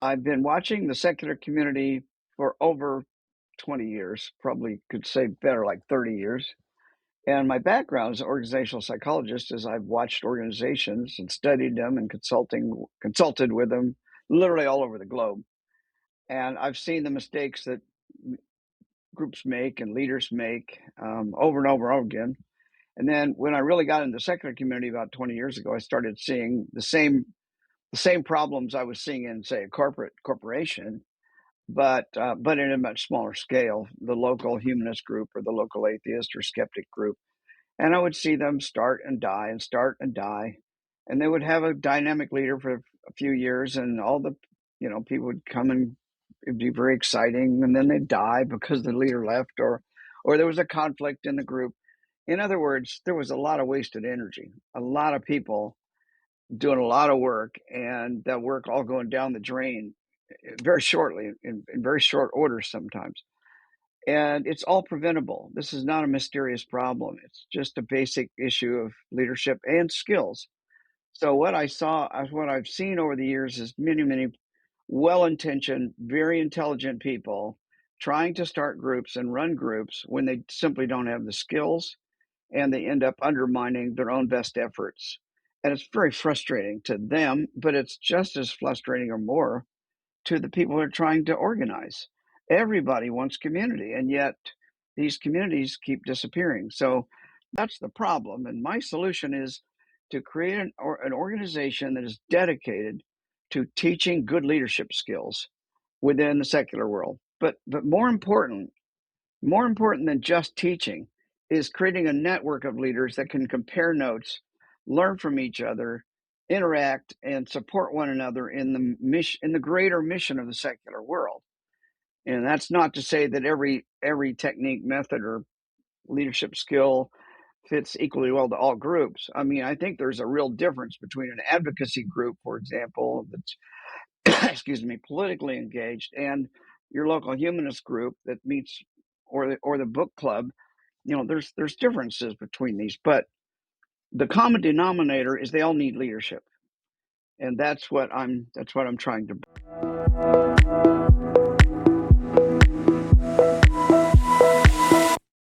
I've been watching the secular community for over 20 years, probably could say better, like 30 years. And my background as an organizational psychologist is I've watched organizations and studied them and consulted with them literally all over the globe. And I've seen the mistakes that groups make and leaders make over and over and over again. And then when I really got into the secular community about 20 years ago, I started seeing the same problems I was seeing in, say, a corporation, but in a much smaller scale, the local humanist group or the local atheist or skeptic group. And I would see them start and die and start and die. And they would have a dynamic leader for a few years, and all the people would come, and it'd be very exciting, and then they'd die because the leader left, or there was a conflict in the group. In other words, there was a lot of wasted energy, a lot of people doing a lot of work, and that work all going down the drain very shortly, in very short order sometimes. And it's all preventable. This is not a mysterious problem. It's just a basic issue of leadership and skills. So what I've seen over the years is many, many well-intentioned, very intelligent people trying to start groups and run groups when they simply don't have the skills, and they end up undermining their own best efforts. And it's very frustrating to them, but it's just as frustrating or more to the people who are trying to organize. Everybody wants community, and yet these communities keep disappearing. So that's the problem. And my solution is to create an organization that is dedicated to teaching good leadership skills within the secular world. But more important than just teaching is creating a network of leaders that can compare notes, learn from each other, interact, and support one another in the greater mission of the secular world. And that's not to say that every technique, method, or leadership skill fits equally well to all groups. I mean, I think there's a real difference between an advocacy group, for example, that's excuse me, politically engaged, and your local humanist group that meets, or the book club. There's differences between these, but the common denominator is they all need leadership, and that's what I'm trying to